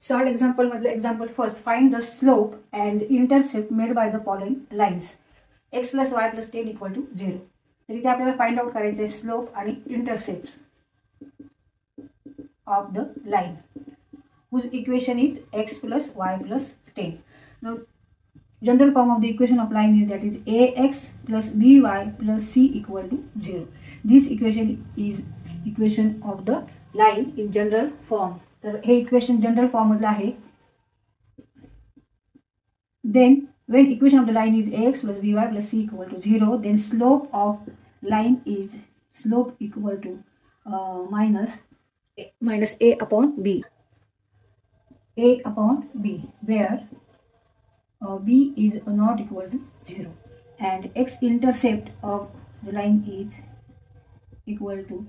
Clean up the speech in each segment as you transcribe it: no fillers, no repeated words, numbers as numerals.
Solved example मधलं example first. Find the slope and the intercept made by the following lines. X plus y plus 10 equal to 0. तर इथे आपल्याला find out करायचं आहे slope आणि intercept of the line whose equation is x plus y plus 10. Now general form of the equation of line is that is ax plus by plus c equal to 0. This equation is equation of the line in general form. तर हे equation general form मधलं आहे. Then when equation of the line is ax plus by plus c equal to 0, then slope of line is slope equal to minus a upon b. A upon b, where b is not equal to 0, and x intercept of the line is equal to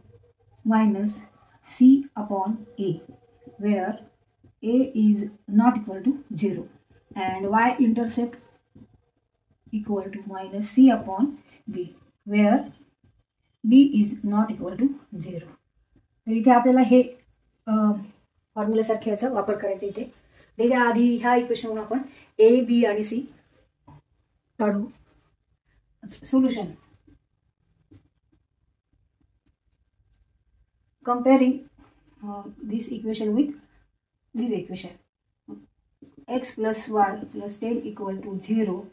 minus c upon a, where a is not equal to 0, and y intercept equal to minus c upon b, where b is not equal to 0. तर इथे आपल्याला हे formula सारखे याचा वापर करायचा इथे. त्याच्या आधी ह्या इक्वेशनवरून आपण ए बी आणि सी काढू. Solution comparing this equation with this equation. X plus y plus 10 equal to 0.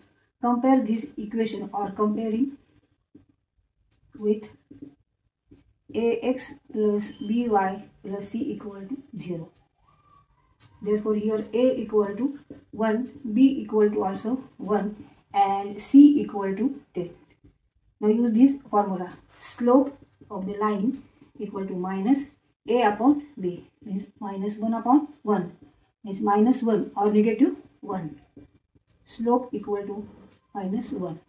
Compare this equation or comparing with ax plus by plus c equal to 0. Therefore here a equal to 1, b equal to also 1, and c equal to 10. Now use this formula. Slope of the line equal to minus a upon b, means minus 1 upon 1, means minus 1 or negative 1. Slope equal to minus 1.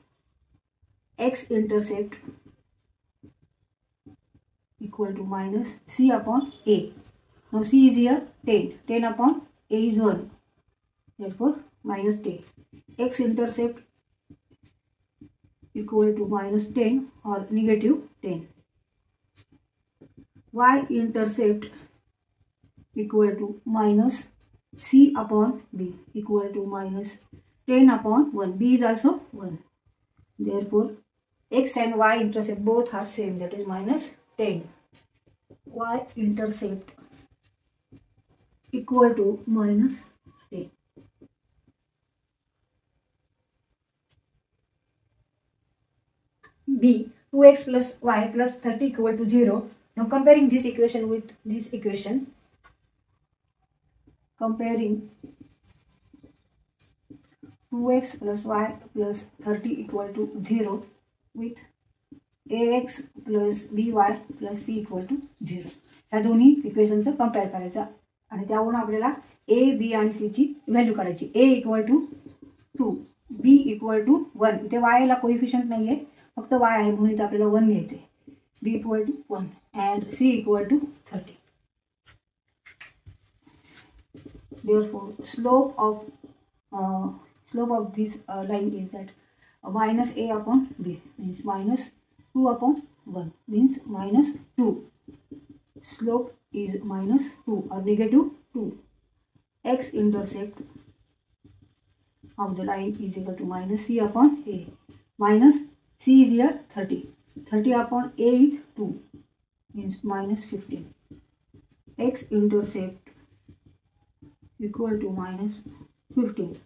X intercept equal to minus c upon a. Now c is here 10. 10 upon a is 1. Therefore minus 10. X intercept equal to minus 10 or negative 10. Y intercept equal to minus c upon b equal to minus 10 upon 1. b is also 1. Therefore x and y intercept both are same, that is minus 10. Y intercept equal to minus 10. B 2x plus y plus 30 equal to 0. Now comparing this equation with this equation, comparing 2x plus y plus 30 equal to 0 with ax plus by plus c equal to 0. ह्या दोन्ही इक्वेशनचं compare करायचं आणि त्यावरून आपल्याला a b आणि c ची value काढायची. a equal to 2, b equal to 1. इथे y ला कोएफिशियंट नाही आहे, फक्त y आहे म्हणून इथे आपल्याला 1 घ्यायचे. b equal to 1 and c equal to 30. Therefore slope of this line is that minus a upon b, means minus 2 upon 1, means minus 2. Slope is minus 2 or negative 2. X intercept of the line is equal to minus c upon a. Minus c is here 30. 30 upon a is 2, means minus 15. X intercept equal to minus 15.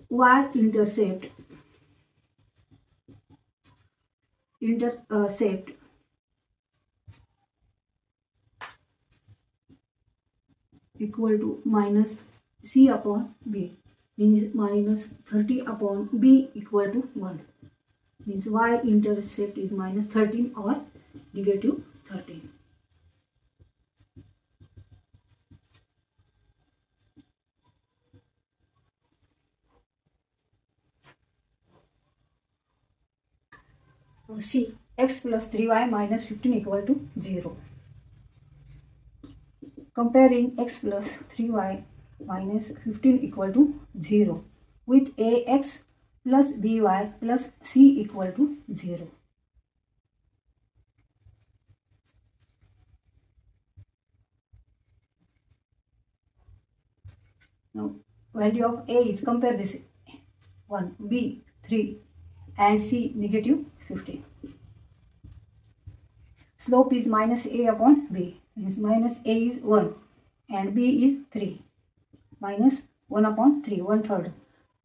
Y intercept equal to minus c upon b, means minus 30 upon b equal to 1, means y intercept is minus 13 or negative 13. C x plus 3y minus 15 equal to 0. Comparing x plus 3y minus 15 equal to 0 with ax plus by plus c equal to 0. Now value of A is, compare this 1, B 3 and C negative 15. Slope is minus A upon B, means minus A is 1 and B is 3, minus 1 upon 3, 1/3,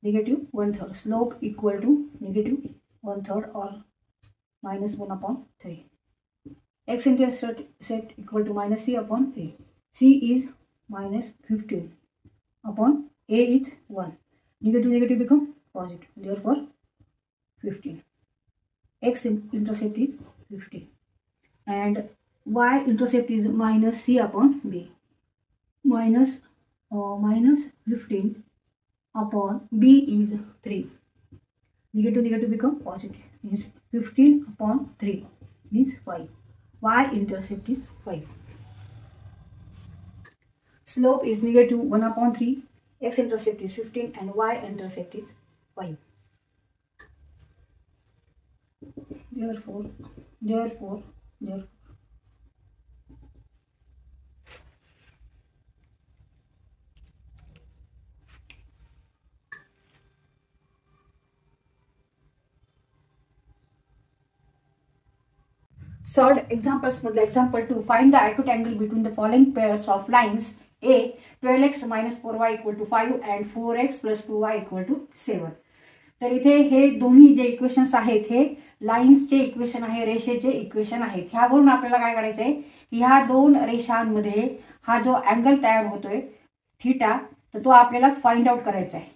negative 1/3. Slope equal to negative 1/3 or minus 1 upon 3. X-intercept equal to minus C upon A. C is minus 15 upon A is 1. Negative negative become positive, therefore 15. X-intercept is 15 and Y-intercept is minus C upon B. Minus 15 upon B is 3. Negative negative become positive, means 15 upon 3 means 5. Y-intercept is 5. Slope is negative 1 upon 3. X-intercept is 15 and Y-intercept is 5. Therefore solved examples मधला example 2. Find the acute angle between the following pairs of lines. A 12x minus 4y equal to 5 and 4x plus 2y equal to 7. तर इथे हे दोन्ही जे equations आहेत हे लाईन्सचे equation आहे, रेषेचे equation आहेत. ह्यावरून आपल्याला काय करायचं आहे की ह्या दोन रेषांमध्ये हा जो अँगल तयार होतोय थीटा, तर तो आपल्याला फाइंड आउट करायचा आहे.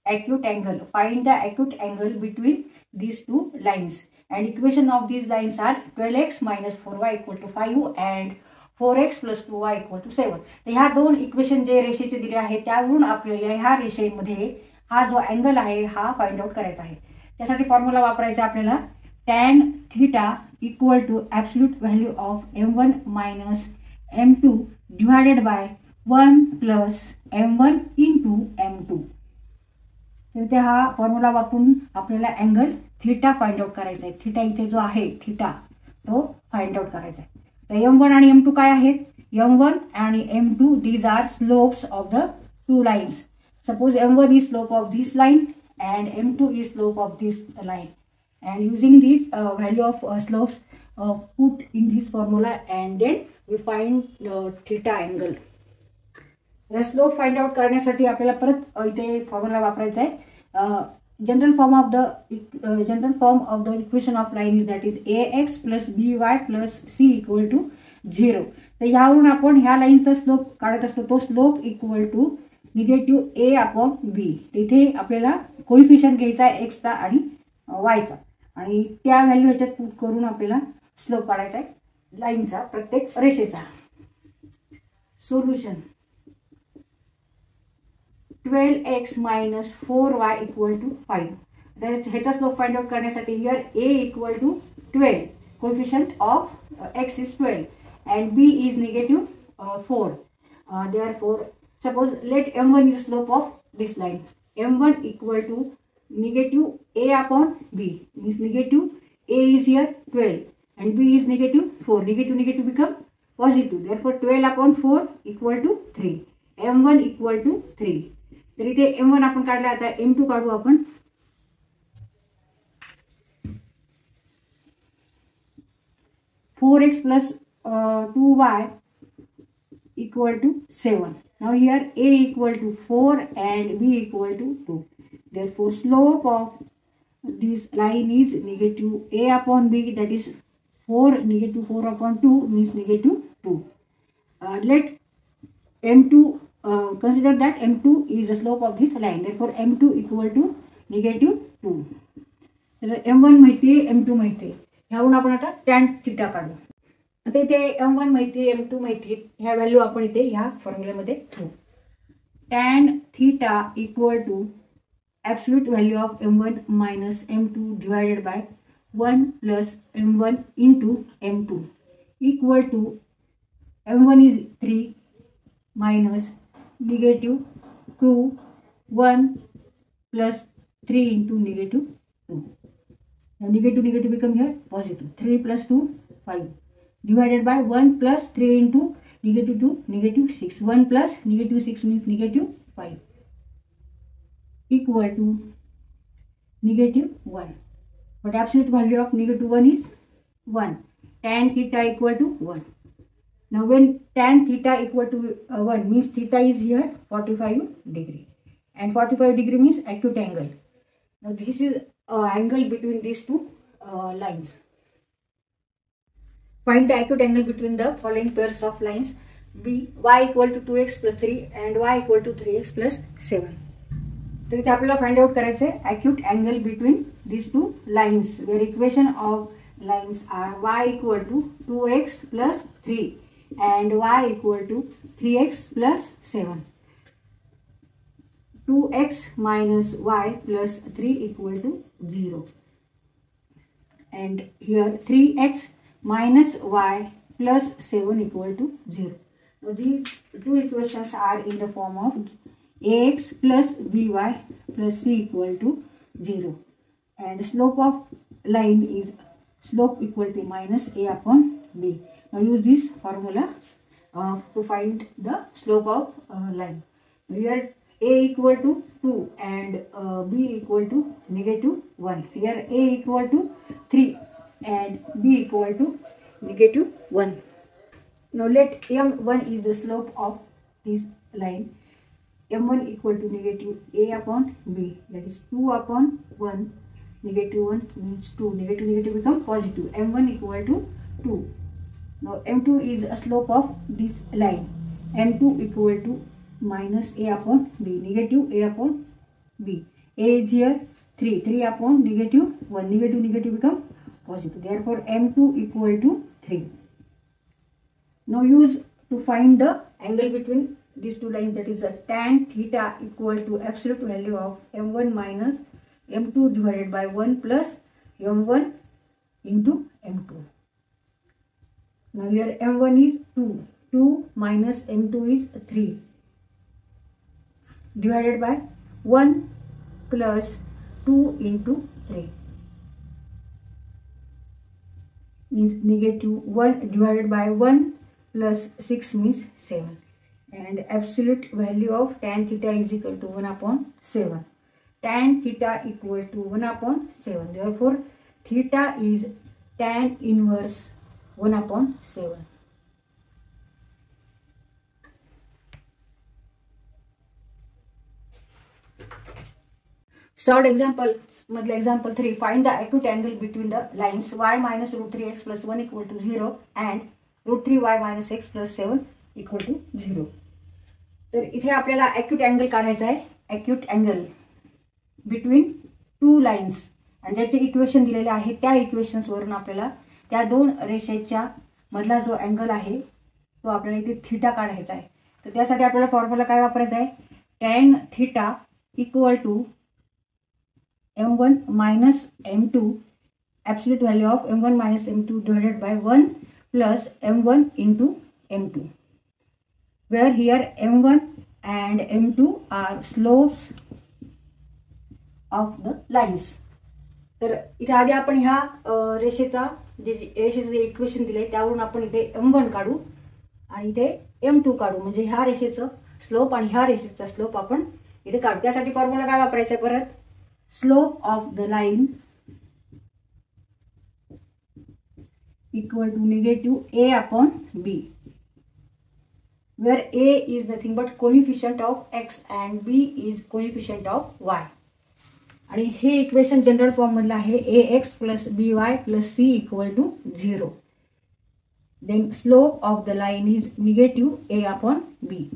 Acute angle. Find the acute angle between these two lines. And equation of these lines are 12x minus 4y equal to 5 and 4x plus 2y equal to 7. तर ह्या दोन इक्वेशन जे रेषेचे दिले आहेत त्यावरून आपल्याला ह्या रेषेमध्ये हा जो अँगल आहे हा फाइंड आउट करायचा आहे. त्यासाठी फॉर्म्युला वापरायचा आपल्याला tan theta equal to absolute value of m1 minus m2 divided by 1 plus m1 into m2. तर हा फॉर्म्युला वापरून आपल्याला अँगल थीटा फाइंड आउट करायचा आहे. थीटा इथे जो आहे थीटा तो फाइंड आउट करायचा आहे. तर m1 आणि m2 काय आहेत? m1 आणि m2 these are slopes of the two lines. Suppose m1 is slope of this line and m2 is slope of this line. And using this value of slopes put in this formula and then we find theta angle. Slope find out करण्यासाठी आपल्याला परत इथे formula वापरायचा आहे. General form of the equation of line is that is ax plus by plus c equal to 0. तर यावरून आपण ह्या लाईनचा स्लोप काढत असतो, तो slope equal to negative a upon b. तिथे आपल्याला कोइफिशियंट घ्यायचा आहे x चा आणि y चा आणि त्या व्हॅल्यू ह्याच्यात पुट करून आपल्याला स्लोप काढायचा आहे लाईनचा, प्रत्येक रेषेचा. Solution 12x minus 4y equal to 5. ह्याचा स्लोप फाइंड आउट करण्यासाठी here a equal to 12, coefficient of x is 12 and b is negative 4. Therefore suppose let m1 is the slope of this line. m1 equal to negative a upon b, means negative a is here 12 and b is negative 4. Negative become positive. Therefore 12 upon 4 equal to 3. m1 equal to 3. तर इथे m1 आपण काढला, आता m2 काढू आपण. (4x plus 2y equal to 7). Now here a equal to 4 and b equal to 2. Therefore slope of this line is negative a upon b, that is 4, negative 4 upon 2 means negative 2. Let m2 consider that m2 is the slope of this line. Therefore m2 equal to negative 2. तर m1 माहिती आहे, m2 माहिती आहे. ह्यावरून आपण आता tan theta काढू. आता इथे m1 माहिती आहे, m2 माहिती आहे. ह्या व्हॅल्यू आपण इथे ह्या फॉर्म्युलेमध्ये ठेवू. tan theta equal to absolute value of m1 minus m2 divided by 1 plus m1 into m2 equal to m1 is 3 minus negative 2 1 plus 3 into negative 2. Now negative become here positive. 3 plus 2 5 divided by 1 plus 3 into negative 2, negative 6. 1 plus negative 6 means negative 5 equal to negative 1. But absolute value of negative 1 is 1. Tan theta equal to 1. Now when tan theta equal to 1 means theta is here 45 degree. And 45 degree means acute angle. Now this is angle between these two lines. Find the acute angle between the following pairs of lines. B, y equal to 2x plus 3 and y equal to 3x plus 7. तर इथे आपल्याला find out करायचं आहे acute angle between these two lines where equation of lines are y equal to 2x plus 3 and y equal to 3x plus 7. 2x minus y plus 3 equal to 0. And here 3x minus y plus 7 equal to 0. Now these two equations are in the form of ax plus by plus c equal to 0. And slope of line is slope equal to minus a upon b. Now use this formula to find the slope of line. Here a equal to 2 and b equal to negative 1. Here a equal to 3 and b equal to negative 1. Now let m1 is the slope of this line. m1 equal to negative a upon b, that is 2 upon 1, negative 1 means 2, negative negative become positive, m1 equal to 2. Now m2 is a slope of this line, m2 equal to minus a upon b, negative a upon b. A is here 3, 3 upon negative 1, negative negative become positive, therefore m2 equal to 3. Now use to find the angle between these two lines, that is a tan theta equal to absolute value of m1 minus m2 divided by 1 plus m1 into m2. Now here m1 is 2, 2 minus m2 is 3 divided by 1 plus 2 into 3 means negative 1 divided by 1 plus 6 means 7. And absolute value of tan theta is equal to 1 upon 7. Tan theta equal to 1 upon 7. Therefore, theta is tan inverse 1 upon 7. Third example, example 3. Find the acute angle between the lines y minus root 3x plus 1 equal to 0 and root 3y minus x plus 7 equal to 0. तर इथे आपल्याला acute angle काढायचा आहे. acute angle between two lines आणि ज्याचे equation दिलेले आहे त्या इक्वेशन्स वरून आपल्याला त्या दोन रेषेच्या मधला जो अँगल आहे तो आपल्याला इथे थीटा काढायचा आहे. तर त्यासाठी आपल्याला फॉर्म्युला काय वापरायचा आहे, tan theta equal to m1 minus m2 absolute value of m1 minus m2 divided by 1 plus m1 into m2, where here m1 and m2 are slopes of the lines. तर इथे आधी आपण ह्या रेषेचं इक्वेशन दिले त्यावरून आपण इथे m1 काढू आणि इथे m2 काढू, म्हणजे ह्या रेषेचं स्लोप आणि ह्या रेषेचा स्लोप आपण इथे काढू. त्यासाठी फॉर्म्युला काय वापरायचा आहे, परत slope of the line equal to negative a upon b, where a is nothing but coefficient of x and b is coefficient of y. आणि हे इक्वेशन जनरल फॉर्म मधलं आहे ax plus by plus c equal to 0. Then slope of the line is negative a upon b.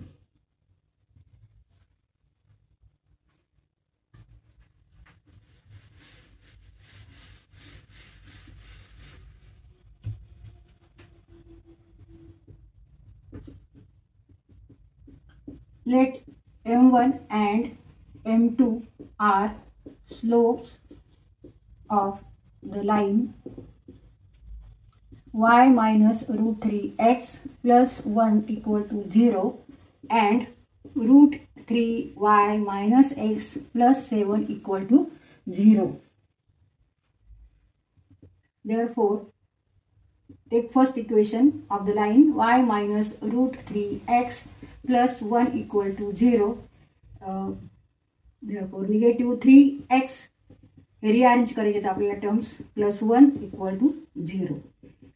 Let m1 and m2 are slopes of the line y minus root 3x plus 1 equal to 0 and root 3y minus x plus 7 equal to 0. Therefore, take first equation of the line y minus root 3x plus 1 equal to 0. Therefore negative 3x rearrange करायचे आपल्याला terms plus 1 equal to 0.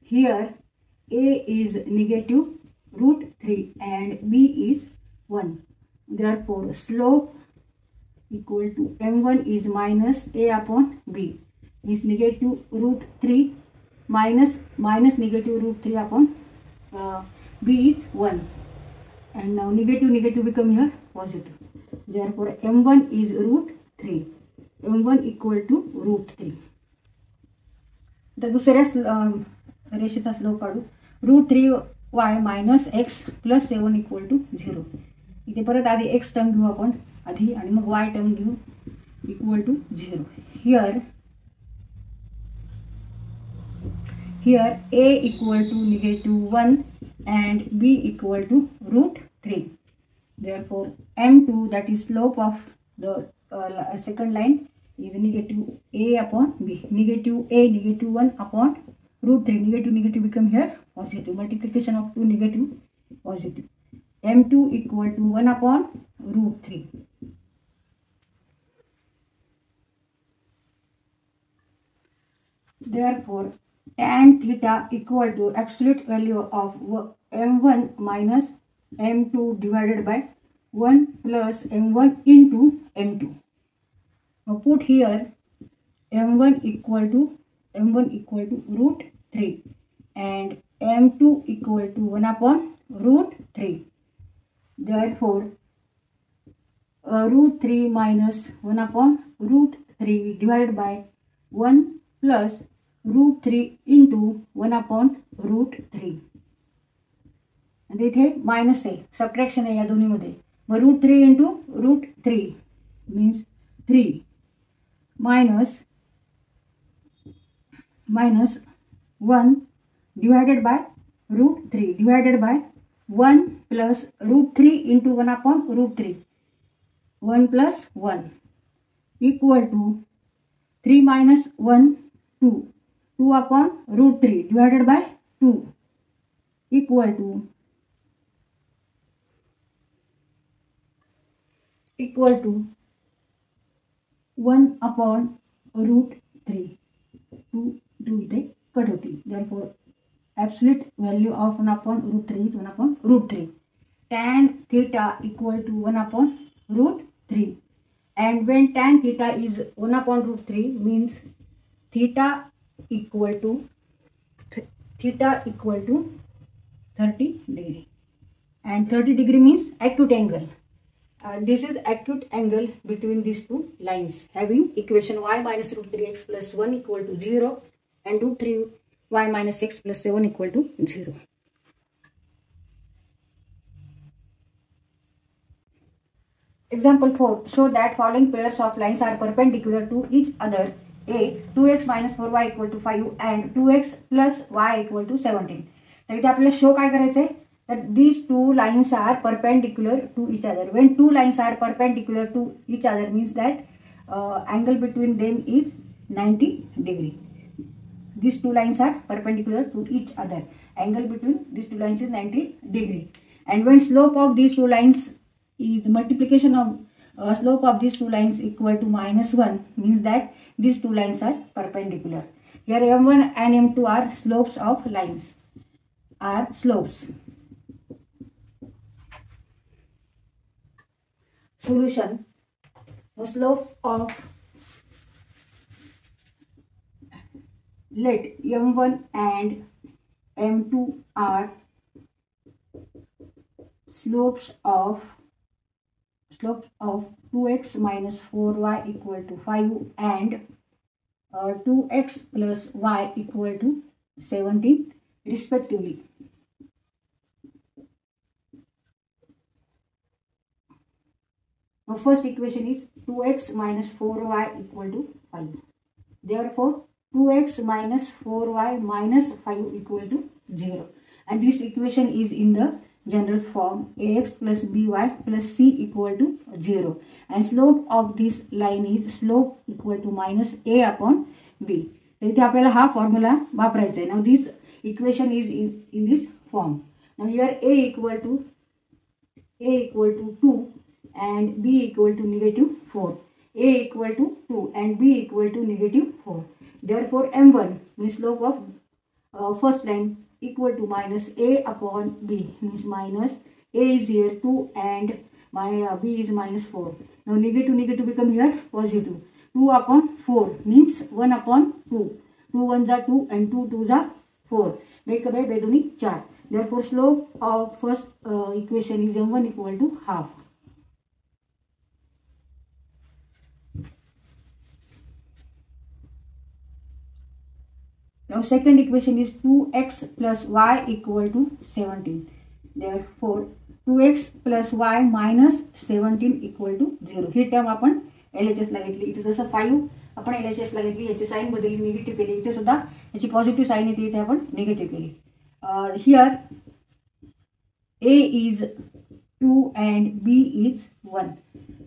Here a is negative root 3 and b is 1. Therefore slope equal to m1 is minus a upon b, is negative root 3 minus negative root 3 upon b is 1, and now negative become here positive. Therefore m1 is root 3, m1 equal to root 3. तर दुसऱ्या रेषेचा slope काढू. Root 3y minus x plus 7 equal to 0. इथे परत आधी x term घेऊ आपण आधी आणि मग y टर्म घेऊ equal to 0. Here a equal to negative 1 and b equal to root 3. Therefore m2, that is slope of the second line, is negative a upon b. Negative a, negative 1 upon root 3. Negative become here positive. Multiplication of 2 negative positive. m2 equal to 1 upon root 3. Therefore tan theta equal to absolute value of m1 minus m2 divided by 1 plus m1 into m2. Now put here m1 equal to root 3 and m2 equal to 1 upon root 3. Therefore root 3 minus 1 upon root 3 divided by 1 plus root 3 into 1 upon root 3. आणि इथे minus आहे, subtraction आहे या दोन्हीमध्ये. मग root 3 into root 3 means 3 minus 1 divided by root 3 divided by 1 plus root 3 into 1 upon root 3. 1 plus 1 equal to 3 minus 1 2. 2 upon root 3 divided by 2 equal to 1 upon root 3. 2 इथे cut होती. Therefore absolute value of 1 upon root 3 is 1 upon root 3. Tan theta equal to 1 upon root 3. And when tan theta is 1 upon root 3 means theta equal to 30 degree. And 30 degree means acute angle. This is acute angle between these two lines, having equation y minus root 3x plus 1 equal to 0 and root 3y minus x plus 7 equal to 0. Example 4. Show that following pairs of lines are perpendicular to each other. A. 2x minus 4y equal to 5 and 2x plus y equal to 17. तर इथे आपल्याला show काय करायचं आहे, that these two lines are perpendicular to each other. When two lines are perpendicular to each other means that angle between them is 90 degree. These two lines are perpendicular to each other. Angle between these two lines is 90 degree. And when slope of these two lines is multiplication of slope of these two lines equal to -1 means that these two lines are perpendicular. Here m1 and m2 are slopes of lines. Are slopes. Solution. The slope of let m1 and m2 are slopes of 2x minus 4y equal to 5 and 2x plus y equal to 17 respectively. Our first equation is 2x minus 4y equal to 5. Therefore 2x minus 4y minus 5 equal to 0. And this equation is in the general form ax plus by plus c equal to 0. And slope of this line is slope equal to minus a upon b. तर इथे आपल्याला हा formula वापरायचा आहे. Now this equation is in this form. Now here a equal to 2 and b equal to -4. A equal to 2 and b equal to -4. Therefore m1 means slope of first line equal to minus a upon b, means minus a is here 2 and b is -4. Now negative become here positive. 2 upon 4 means 1 upon 2. 2 1 are 2 and 2 2 are 4. Make a by 2 4. Therefore slope of first equation is m1 equal to half. Now second equation is 2x plus y equal to 17. Therefore 2x plus y minus 17 equal to 0. ही term आपण LHS ला घेतली. इथे जसं 5 आपण LHS ला घेतली, याची साइन बदलली, निगेटिव्ह केली. इथे सुद्धा याची पॉझिटिव्ह साइन येते, इथे आपण निगेटिव्ह केली. Here a is 2 and b is 1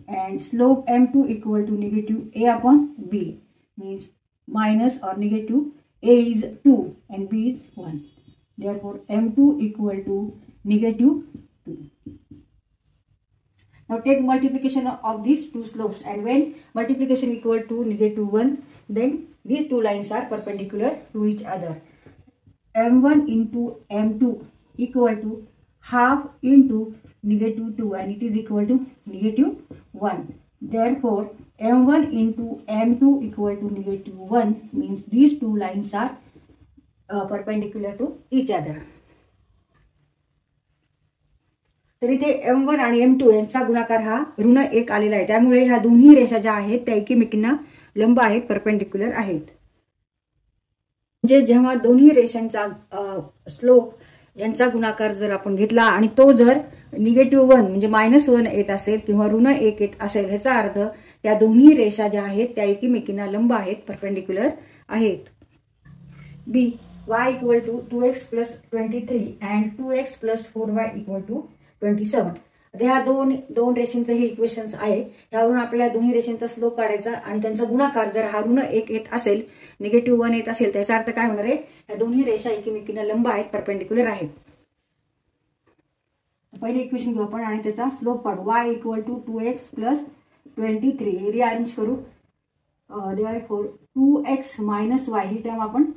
and slope m2 equal to -a upon b, means minus or negative. A is 2 and b is 1. Therefore m2 equal to -2. Now take multiplication of these two slopes, and when multiplication equal to -1, then these two lines are perpendicular to each other. m1 into m2 equal to half into -2 and it is equal to -1. Therefore m1 into m2 equal to -1 means these two lines are perpendicular to each other. तर इथे m1 आणि m2 यांचा गुणाकार हा ऋण 1 आलेला आहे. त्यामुळे ह्या दोन्ही रेषा ज्या आहेत त्या एकमेकींना लंब आहेत, परपेंडिक्युलर आहेत. म्हणजे जेव्हा दोन्ही रेषांचा स्लोप यांचा गुणाकार जर आपण घेतला आणि तो जर -1 म्हणजे -1 येत असेल किंवा ऋण 1 येत असेल, ह्याचा अर्थ त्या दोन्ही रेषा ज्या आहेत त्या एकमेकींना लंब आहेत, परपेंडिक्युलर आहेत. b y equal to 2x plus 23 and 2x plus 4y equal to 27. ह्या दोन रेषांचं हे इक्वेशन्स आहे. यावरून आपल्याला दोन्ही रेषांचा स्लोप काढायचा आणि त्यांचा गुणाकार जर हा ऋण 1 येत असेल, -1 येत असेल, त्याचा अर्थ काय होणार आहे, या दोन्ही रेषा एकमेकींना लंब आहेत, परपेंडिक्युलर आहेत. पहिले इक्वेशन घेऊ आपण आणि त्याचा स्लोप काढू. y equal to 2x plus 23 हे रिअरेंज करू. therefore 2x minus y ही टर्म आपण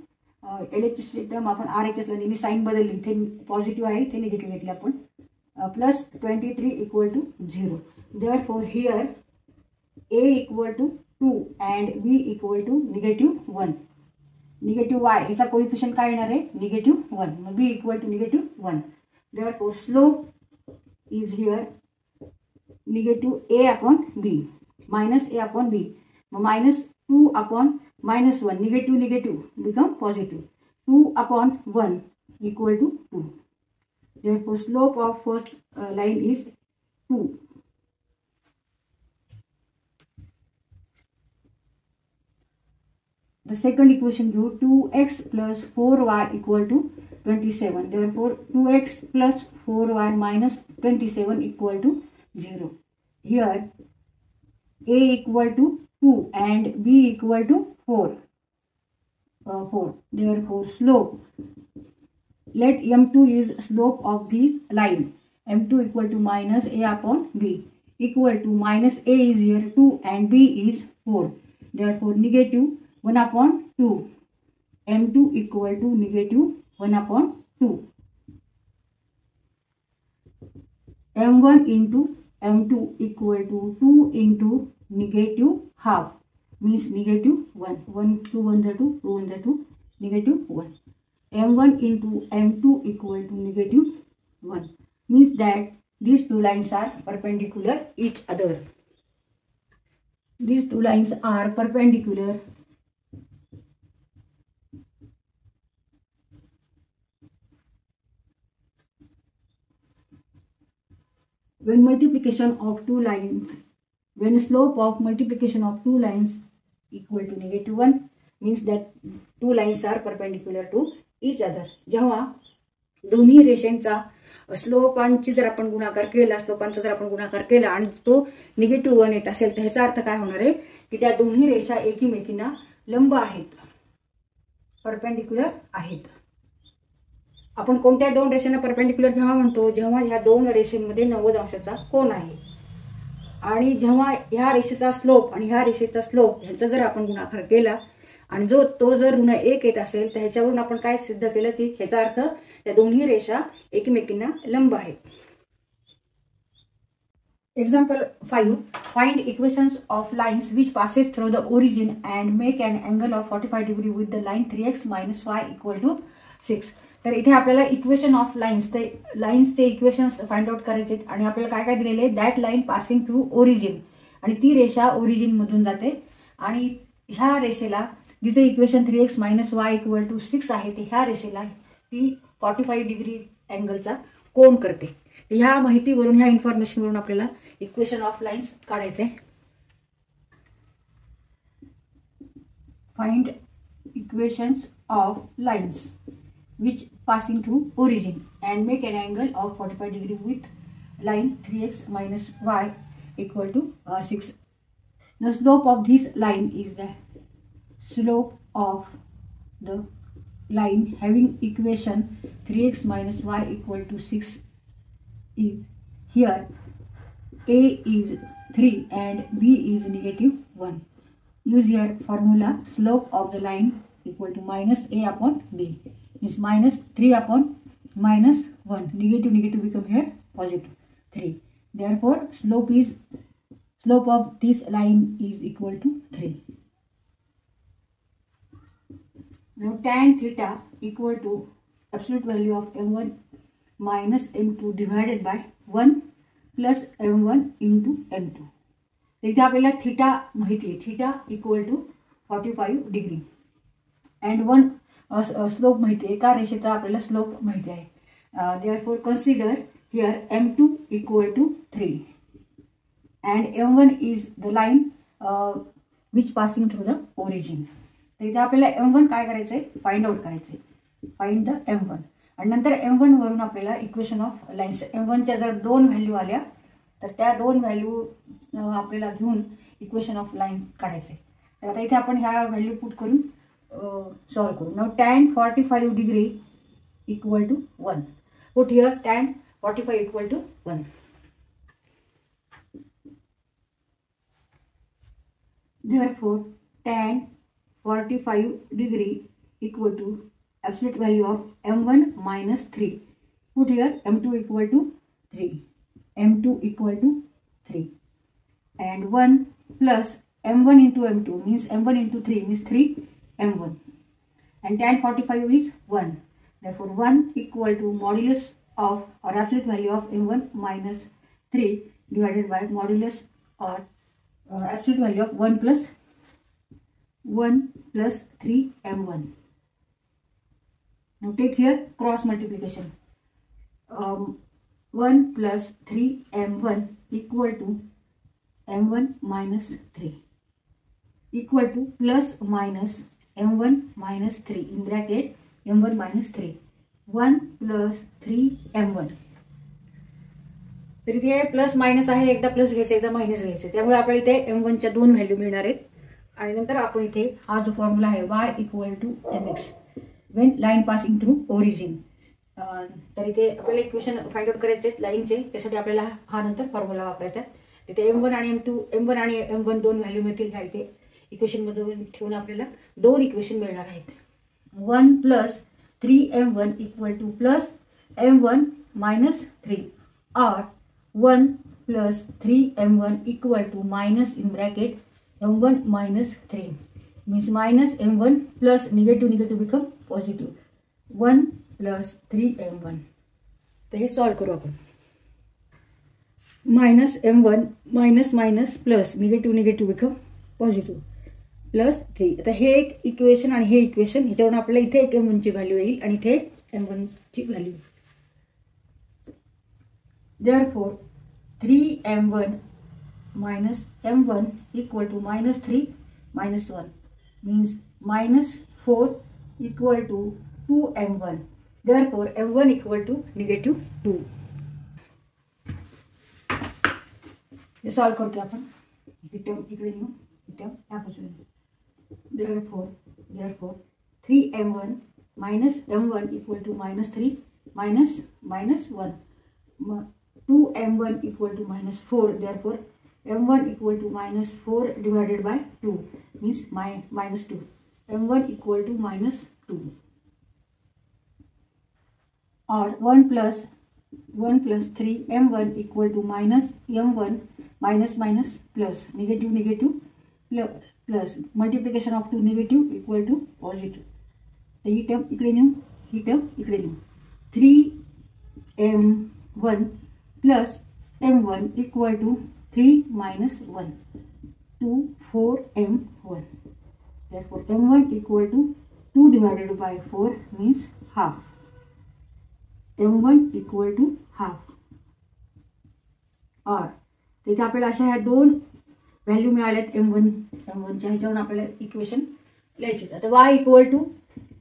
LHS टर्म आपण RHS ला दिली, साइन बदलली, इथे पॉझिटिव्ह आहे, इथे निगेटिव्ह घेतली आपण. plus 23 equal to 0. Therefore here a equal to 2 and b equal to -1. Negative y याचा कोएफिशिएंट काय येणार आहे, -1. मग b equal to -1. Therefore slope is here -a upon b minus a upon b. -2 upon -1, negative become positive. 2 upon 1 equal to 2. Therefore slope of first line is 2. The second equation gives 2x plus 4y equal to 27. Therefore 2x plus 4y minus 27 equal to 0. Here a equal to 2 and b equal to 4. Therefore slope, let m2 is slope of this line. m2 equal to minus a upon b equal to minus a is here 2 and b is 4. Therefore -1 upon 2. m2 equal to -1 upon 2. m1 into m2 equal to 2 into -half means -1. 1 2 1 are 2, 2 1 are 2, -1. m1 into m2 equal to -1 means that these two lines are perpendicular each other. These two lines are perpendicular when multiplication of two lines, when slope of multiplication of two lines equal to -1 means that two lines are perpendicular to each other. जेव्हा दोन्ही रेषांचा स्लोपांची जर आपण गुणाकार केला, स्लोपांचा जर आपण गुणाकार केला आणि तो -1 येत असेल, तर ह्याचा अर्थ काय होणार आहे की त्या दोन्ही रेषा एकमेकींना लंब आहेत, परपेंडिक्युलर आहेत. आपण कोणत्या दोन रेषांना परपेंडिक्युलर केव्हा म्हणतो, जेव्हा ह्या दोन रेषांमध्ये 90 अंशाचा कोन आहे आणि जेव्हा ह्या रेषेचा स्लोप आणि ह्या रेषेचा स्लोप ह्याचा जर आपण गुणाकार केला आणि तो जर ऋण 1 येत असेल तर ह्याच्यावरून आपण काय सिद्ध केलं की ह्याचा अर्थ या दोन्ही रेषा एकमेकींना लंब आहेत. Example 5. Find equations of lines which passes through the origin and make an angle of 45 degree with the line 3x minus y equal to 6. तर इथे आपल्याला इक्वेशन ऑफ लाईन्सचे इक्वेशन्स फाइंड आउट करायचे आणि आपल्याला काय काय दिलेले, that line passing through origin आणि ती रेषा ओरिजिन मधून जाते आणि ह्या रेषेला जिचे equation 3x minus y equal to 6 आहे ते ह्या रेषेला ती 45 डिग्री अँगलचा कोन करते. ह्या माहितीवरून ह्या इन्फॉर्मेशनवरून आपल्याला इक्वेशन ऑफ लाइन्स काढायचे. Find equations of lines which passing through origin and make an angle of 45 degree with line 3x minus y equal to 6. The slope of this line is the slope of the line having equation 3x minus y equal to 6 is here a is 3 and b is -1. Use your formula slope of the line equal to minus a upon b. Means minus 3 upon minus 1. Negative become here positive 3. Therefore, slope of this line is equal to 3. Now tan theta equal to absolute value of m1 minus m2 divided by 1 plus m1 into m2. इथे आपल्याला theta माहिती आहे, theta equal to 45 degree and 1 slope माहिती आहे, एका रेषेचा आपल्याला slope माहिती आहे. Therefore consider here m2 equal to 3 and m1 is the line which passing through the origin. तर इथे आपल्याला m1 काय करायचंय, फाइंड आउट करायचंय. फाइंड द m1 आणि नंतर m1 वरून आपल्याला इक्वेशन ऑफ लाईन्स m1 च्या जर दोन व्हॅल्यू आल्या तर त्या दोन व्हॅल्यू आपल्याला घेऊन इक्वेशन ऑफ लाईन काढायचे. तर आता इथे आपण ह्या व्हॅल्यू पुट करून सॉल्व करू. Now tan 45 degree equal to 1. Put here tan 45 equal to 1. Therefore tan 45 degree equal to absolute value of m1 minus 3. Put here m2 equal to 3. m2 equal to 3 and 1 plus m1 into m2 means m1 into 3 means 3 m1 and tan 45 is 1. Therefore 1 equal to modulus of or absolute value of m1 minus 3 divided by modulus or absolute value of 1 plus 3 m1. Now take here cross multiplication. 1 plus 3 m1 equal to m1 minus 3 equal to plus minus m1 minus 3 in bracket m1 minus 3. 1 plus 3 m1. तर इथे plus minus आहे, एकदा plus घ्यायचं एकदा minus घ्यायचं, त्यामुळे आपल्याला इथे m1 च्या दोन व्हॅल्यू मिळणार आहेत. आणि नंतर आपण इथे हा जो फॉर्म्युला आहे y equal to mx when line passing through origin. तर इथे आपल्याला इक्वेशन फाइंड आउट करायचे लाईनचे, त्यासाठी आपल्याला हा नंतर फॉर्म्युला वापरायचा. तिथे m1 आणि m1 दोन व्हॅल्यू मिळतील. ह्या इथे इक्वेशन मधून ठेवून आपल्याला दोन इक्वेशन मिळणार आहेत. 1 plus 3m1 equal two plus m1 minus 3 और 1 plus 3m1 equal to minus in bracket m1 minus 3 means minus m1 plus negative become positive 1 plus 3m1. तर हे सॉल्व करू आपण. Minus m1 minus minus plus negative become positive plus 3. आता हे एक equation आणि हे equation, ह्याच्यावरून आपल्याला इथे एक m1 ची व्हॅल्यू येईल आणि इथे m1 ची value. Therefore 3m1 minus m1 equal to minus 3 minus 1 means minus 4 equal to 2m1. Therefore m1 equal to negative 2. हे सॉल्व करतो आपण. ही टर्म इकडे घेऊ, ही टर्म या बाजूला. Therefore 3m1 minus m1 equal to minus 3 -1. 2m1 equal to -4. Therefore m1 equal to -4 divided by 2 means -2. m1 equal to -2. Or 1 plus 3 m1 equal to -m1 minus plus negative plus multiplication of 2 negative equal to positive. तर ही term इकडे नेऊ, ही term इकडे नेऊ. 3m1 plus m1 equal to 3 minus 1 to 4m1. Therefore m1 equal to 2 divided by 4 means half. m1 equal to half. और तिथे आपल्याला अशा ह्या दोन व्हॅल्यू मिळाल्यात m1च्या ह्याच्यावरून आपल्याला इक्वेशन लिहायचे. आता y इक्वल टू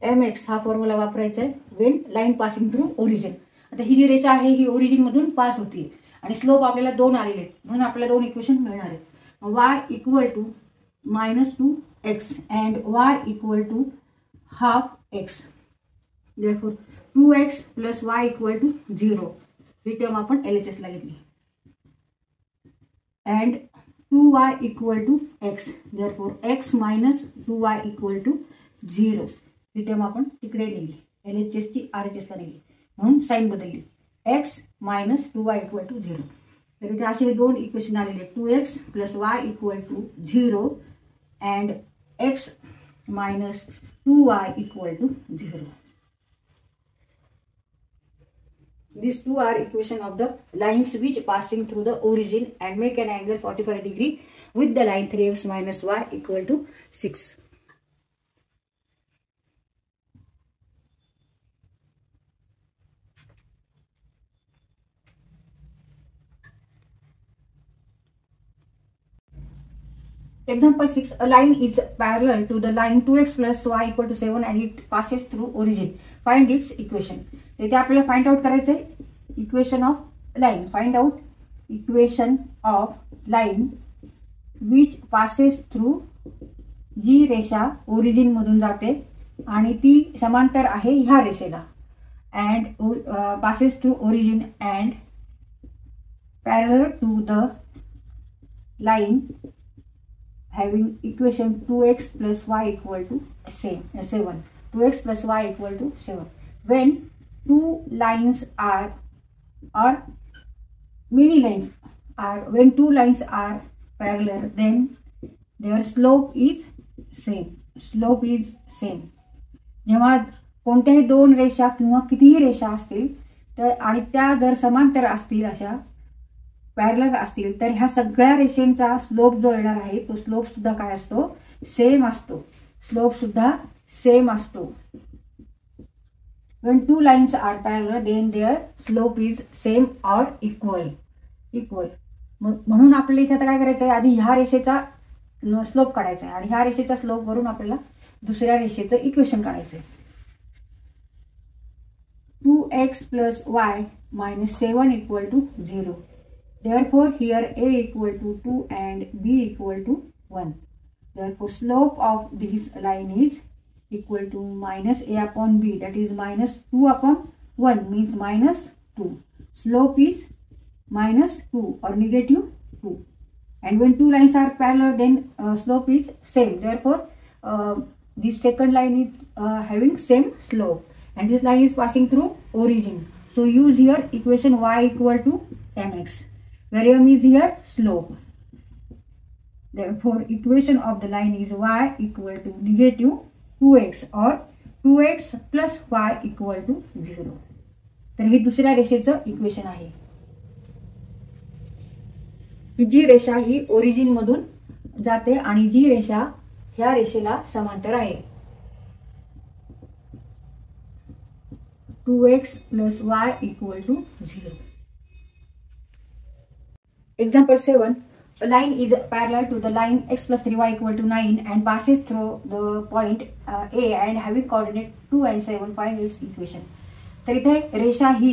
mx हा फॉर्म्युला वापरायचा आहे when line passing through origin. आता ही जी रेषा आहे ही ओरिजिन मधून पास होती आणि स्लोप आपल्याला 2 आलेले आहेत म्हणून आपल्याला 2 इक्वेशन मिळणार आहेत. y equal to -2x and y equal to half x. Therefore 2x plus y equal to 0 ही टर्म आपण LHS ला घेतली. And 2y equal to x. Therefore x minus 2y equal to 0 ही टर्म आपण तिकडे नेली, LHS ची RHS ला नेली म्हणून sign बदलली. x minus 2y equal to 0. तर इथे असे दोन इक्वेशन आलेले आहेत. 2x plus y equal to 0 and x minus 2y equal to 0. These two are equation of the lines which passing through the origin and make an angle 45 degree with the line 3x minus y equal to 6. Example 6. A line is parallel to the line 2x plus y equal to 7 and it passes through origin. Find its equation. इथे आपल्याला find out करायचं आहे equation of line. Find out equation of line which passes through. जी रेषा origin मधून जाते आणि ती समांतर आहे ह्या रेषेला. And passes through origin and parallel to the line having equation 2x plus y equal to 7. 2x plus y equal to 7. When two lines are or many lines are, when two lines are parallel, then their slope is same. Slope is same. जेव्हा कोणत्याही दोन रेषा किंवा कितीही रेषा असतील तर आणि त्या जर समांतर असतील अशा पॅरलल असतील तर ह्या सगळ्या रेषेंचा स्लोप जो येणार आहे तो स्लोप सुद्धा काय असतो, सेम असतो. स्लोप सुद्धा सेम असतो. when two lines are parallel then their slope is same or equal. म्हणून आपल्याला इथे आता काय करायचं आहे, आधी ह्या रेषेचा स्लोप काढायचा आहे आणि ह्या रेषेचा स्लोप वरून आपल्याला दुसऱ्या रेषेचं इक्वेशन काढायचं आहे. 2x plus y minus 7 equal to 0. Therefore, here a equal to 2 and b equal to 1. Therefore, slope of this line is equal to minus a upon b, that is minus 2 upon 1 means minus 2. Slope is minus 2 or negative 2. And when two lines are parallel, then slope is same. Therefore, this second line is having same slope. And this line is passing through origin. So, use here equation y equal to mx. Where m is here slope. Therefore, equation of the line is y equal to negative 2x or 2x plus y equal to 0. तर हे दुसऱ्या रेषेचं equation आहे. जी रेषा ही origin मधून जाते आणि जी रेषा ह्या रेषेला समांतर आहे. 2x plus y equal to 0. Example 7. A line is parallel to the line x plus 3y equal to 9 and passes through the point A and having coordinate 2 and 7. Find its equation. तर इथे रेषा ही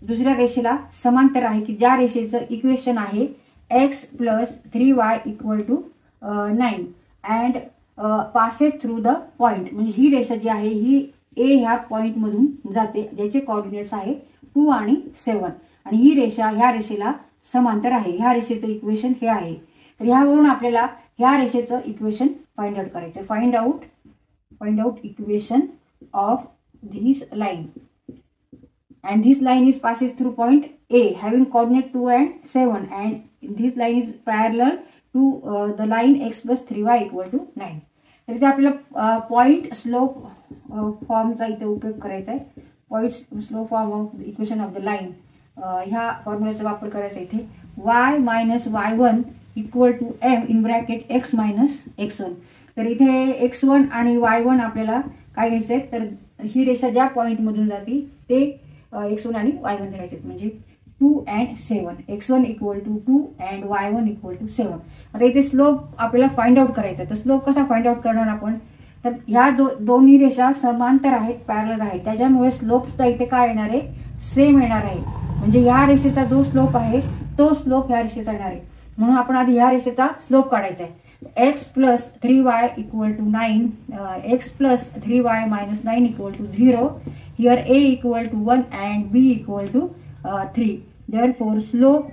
दुसऱ्या रेषेला समांतर आहे की ज्या रेषेचं equation आहे x plus 3y equal to 9 and passes through the point. म्हणजे ही रेषा जी आहे ही ए ह्या पॉइंट मधून जाते, ज्याचे कोऑर्डिनेट्स आहे 2 आणि 7, आणि ही रेषा ह्या रेषेला समांतर आहे. ह्या रेषेचं इक्वेशन हे आहे. तर ह्यावरून आपल्याला ह्या रेषेचं इक्वेशन फाइंड आउट करायचं. Find out equation of this line, and this line is passes through point A having coordinate 2 and 7, and this line is parallel to the line x plus 3y equal to 9. तर इथे आपल्याला point slope फॉर्मचा इथे उपयोग करायचा आहे. Point slope form of equation of the line ह्या फॉर्म्युलाचा वापर करायचा इथे. y minus y1 equal to m in bracket x minus x1. तर इथे x1 आणि y1 आपल्याला काय घ्यायचंय, तर ही रेषा ज्या पॉइंट मधून जाते ते x1 आणि y1 घ्यायचे, म्हणजे 2 and 7. x1 equal to 2 and y1 equal to 7. आता इथे स्लोप आपल्याला फाइंड आउट करायचा. तर स्लोप कसा फाइंड आउट करणार आपण, तर ह्या दोन्ही रेषा समांतर आहेत, पॅरलल आहेत, त्याच्यामुळे स्लोप सुद्धा इथे काय येणार आहे, सेम येणार आहे. म्हणजे ह्या रेषेचा जो स्लोप आहे तो स्लोप ह्या रेषेचा येणार आहे. म्हणून आपण आधी ह्या रेषेचा स्लोप काढायचा आहे. x plus 3y equal to 9, x plus 3y minus 9 equal to 0. Here a equal to 1 and b equal to 3. Therefore slope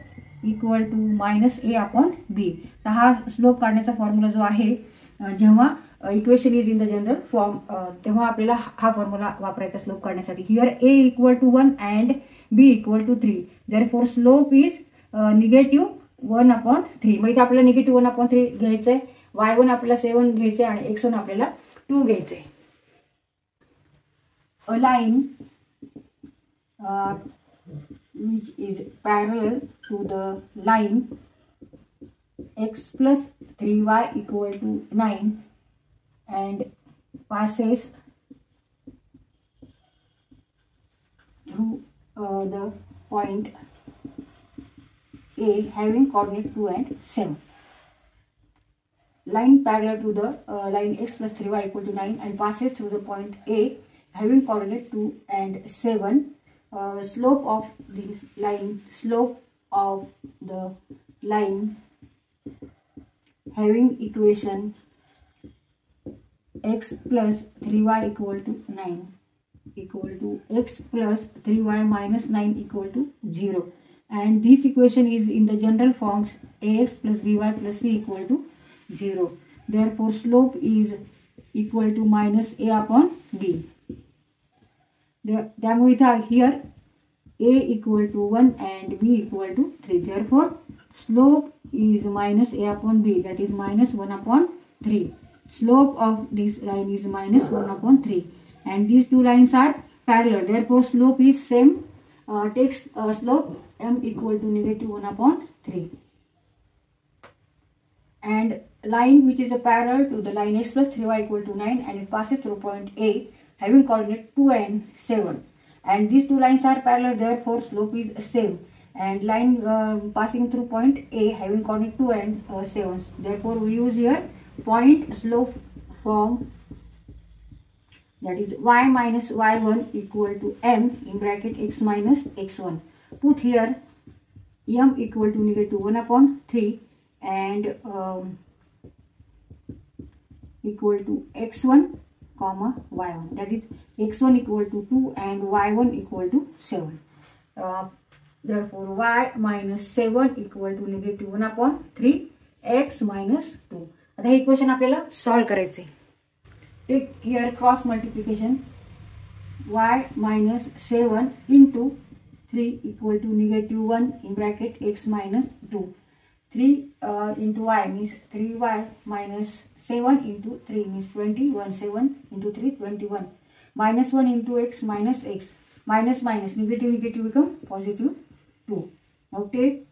equal to minus a upon b. तर हा स्लोप काढण्याचा फॉर्म्युला जो आहे, जेव्हा equation is in the general form, तेव्हा आपल्याला हा formula वापरायचा स्लोप काढण्यासाठी. Here a equal to 1 and b equal to 3. Therefore slope is negative 1 upon 3. मग इथे आपल्याला निगेटिव्ह 1 अपॉन 3 घ्यायचंय, y1 आपल्याला 7 घ्यायचंय आणि x1 आपल्याला 2 घ्यायचंय. A line which is parallel to the line x plus 3y equal to 9 and passes through the point A having coordinate 2 and 7. Line parallel to the line x plus 3y equal to 9 and passes through the point A having coordinate 2 and 7. Slope of this line, having equation x plus 3y equal to 9 equal to x plus 3y minus 9 equal to 0, and this equation is in the general forms ax plus by plus c equal to 0. Therefore slope is equal to minus a upon b. त्यामुळे इथं here a equal to 1 and b equal to 3. Therefore slope is minus a upon b, that is minus 1 upon 3. Slope of this line is minus 1 upon 3, and these two lines are parallel. Therefore slope is same. Takes slope m equal to negative 1 upon 3. And line which is a parallel to the line x plus 3y equal to 9 and it passes through point A having coordinate 2 and 7, and these two lines are parallel, therefore slope is same. And line passing through point A having coordinate 2 and 7, therefore we use here point slope form, that is y minus y1 equal to m in bracket x minus x1. Put here m equal to negative 1 upon 3 and equal to x1 comma y1, that is x1 equal to 2 and y1 equal to 7. Therefore y minus 7 equal to negative 1 upon 3 x minus 2. आता हे equation आपल्याला solve करायचे. Take here cross multiplication, y minus 7 into 3 equal to negative 1 in bracket x minus 2. 3 into y means 3y minus 7 into 3 means 20. 7 into 3 is 21. Minus 1 into x minus x. Minus minus negative become positive 2. Now take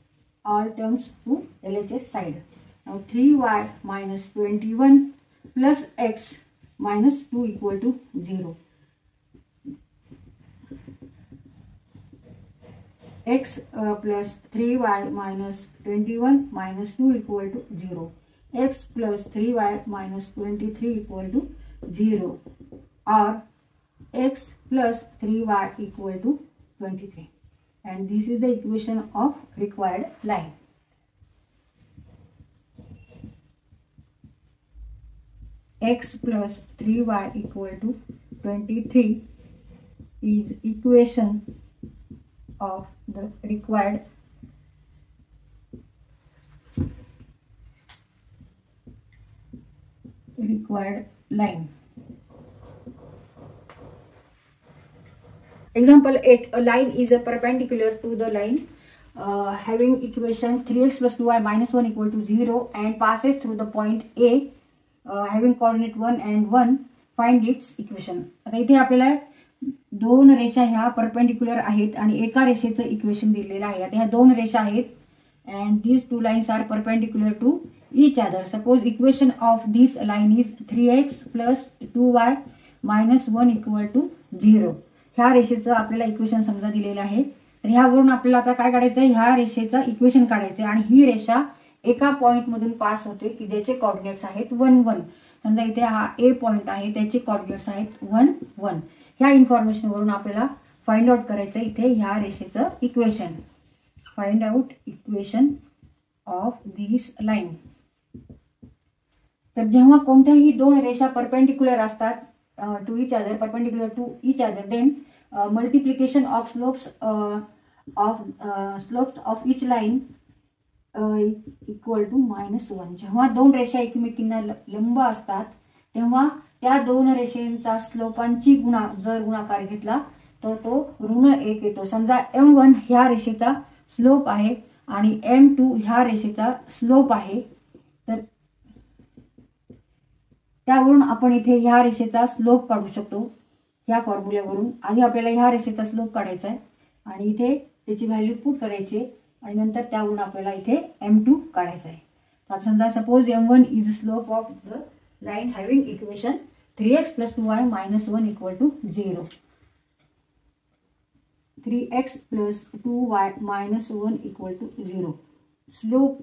all terms to LHS side. Now 3y minus 21 plus x minus 2 equal to 0. X plus 3y minus 21 minus 2 equal to 0. X plus 3y minus 23 equal to 0, or x plus 3y equal to 23. And this is the equation of required line. X plus 3y equal to 23 is equation of the required line. Example 8, a line is a perpendicular to the line having equation 3x plus 2y minus 1 equal to 0 and passes through the point A having coordinate 1 and 1. Find its equation. आता इथे आपल्याला दोन रेषा ह्या perpendicular आहेत आणि एका रेषेचं equation दिलेलं आहे. आता ह्या दोन रेषा आहेत and these two lines are perpendicular to each other. Suppose equation of this line is 3x plus 2y minus 1 equal to 0. ह्या रेषेचं आपल्याला इक्वेशन समजा दिलेलं आहे. तर ह्यावरून आपल्याला आता काय काढायचं आहे, ह्या रेषेचं इक्वेशन काढायचं आहे आणि ही रेषा एका पॉइंट मधून पास होते की ज्याचे कोऑर्डिनेट्स आहेत 1 1. समजा इथे हा ए पॉइंट आहे, त्याचे कोऑर्डिनेट्स आहेत 1 1. ह्या इन्फॉर्मेशन वरून आपल्याला फाइंड आउट करायचं इथे ह्या रेषेचं equation. Find out equation of this line. तर जेव्हा कोणत्याही दोन रेषा परपेंडिक्युलर असतात to each other, perpendicular to each other, then multiplication of slopes of each line equal to -1. जेव्हा दोन रेषा एकमेकींना लंब असतात तेव्हा त्या दोन रेषांचा स्लोपांची जर गुणाकार घेतला तर तो ऋण 1 येतो. समजा m1 ह्या रेषेचा स्लोप आहे आणि m2 ह्या रेषेचा स्लोप आहे. तर त्यावरून आपण इथे ह्या रेषेचा स्लोप काढू शकतो. ह्या फॉर्म्युल्यावरून आधी आपल्याला ह्या रेषेचा स्लोप काढायचा आहे आणि इथे त्याची व्हॅल्यू पुट करायची आणि नंतर त्यावरून आपल्याला इथे m2 काढायचा आहे. आता समजा suppose m1 is slope of the line having equation 3x plus 2y minus 1 equal to 0. 3x plus 2y minus 1 equal to 0. Slope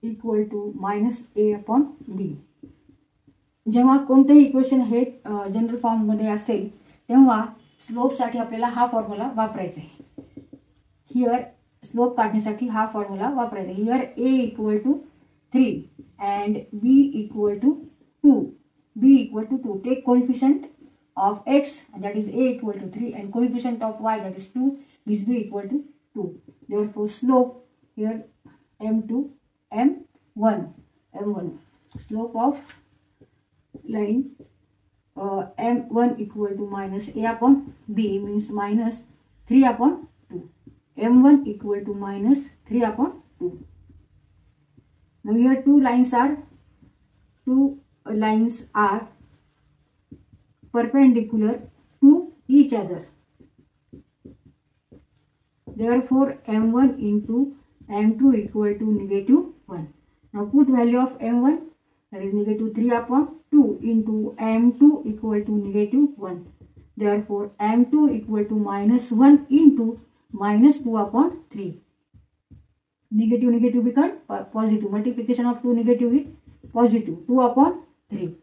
equal to minus a upon b. जेव्हा कोणतेही इक्वेशन हे जनरल फॉर्म मध्ये असेल तेव्हा slope साठी आपल्याला हा formula वापरायचा आहे. हियर स्लोप काढण्यासाठी हा फॉर्म्युला वापरायचा आहे. Here a equal to 3 and b equal to 2. b equal to 2. Take coefficient of x, that is a equal to 3, and coefficient of y, that is 2, is b equal to 2. Therefore slope here m2 m1 slope of line m1 equal to minus a upon b means minus 3 upon 2. m1 equal to minus 3 upon 2. Now here two lines are perpendicular to each other. Therefore m1 into m2 equal to -1. Now put value of m1, that is -3 upon 2 into m2 equal to -1. Therefore m2 equal to -1 into -2 upon 3. Negative become positive. Multiplication of 2 negative is positive. 2 upon 3.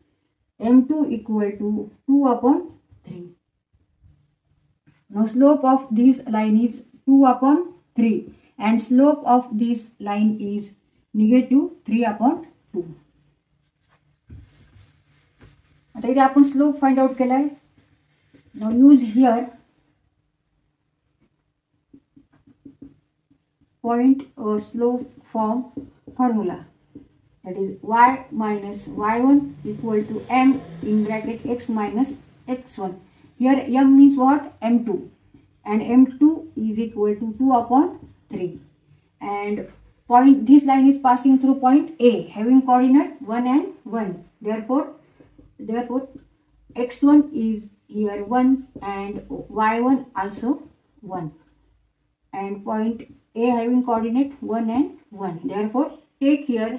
m2 equal to 2 upon 3. Now slope of this line is 2 upon 3 and slope of this line is -3 upon 2. आता इथे आपण slope find out केलाय. Now use here point slope form formula, that is y minus y1 equal to m in bracket x minus x1. Here m means what? m2, and m2 is equal to 2 upon 3, and point this line is passing through point A having coordinate 1 and 1. Therefore x1 is here 1 and y1 also 1, and point A having coordinate 1 and 1. Therefore take here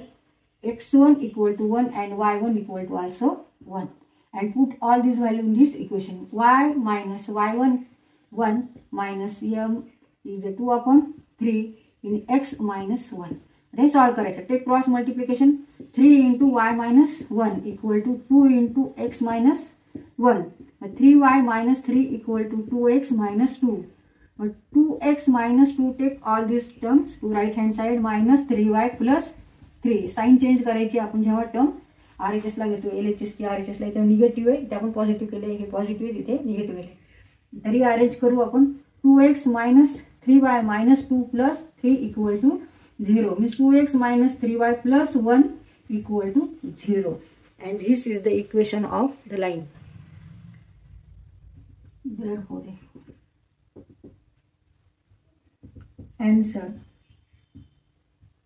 x1 equal to 1 and y1 equal to also 1 and put all these value in this equation. Y minus y1 1 minus m is 2 upon 3 in x minus 1. They solve करायचं. Take cross multiplication. 3 into y minus 1 equal to 2 into x minus 1. 3y minus 3 equal to 2x minus 2. But 2x minus 2, take all these terms to right hand side, minus 3y plus 3. Sign change करायची आपण जेव्हा term RHS ला घेतो, LHS ची RHS ला इथे negative आहे, इथे आपण positive केले, हे पॉझिटिव्ह आहे, तिथे निगेटिव्ह आहे. तरी अरेंज करू आपण. 2x minus 3y minus 2 plus 3 equal to 0 means 2x minus 3y plus 1 equal to 0, and this is the equation of the line. Therefore, answer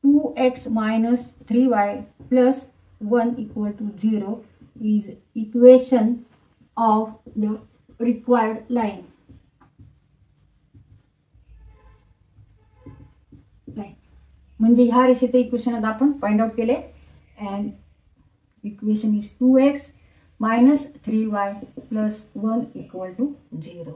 2x minus 3y plus 1 equal to 0 is equation of the required line. म्हणजे ह्या रेषेचं equation आता आपण find out केले, and equation is 2x minus 3y plus 1 equal to 0.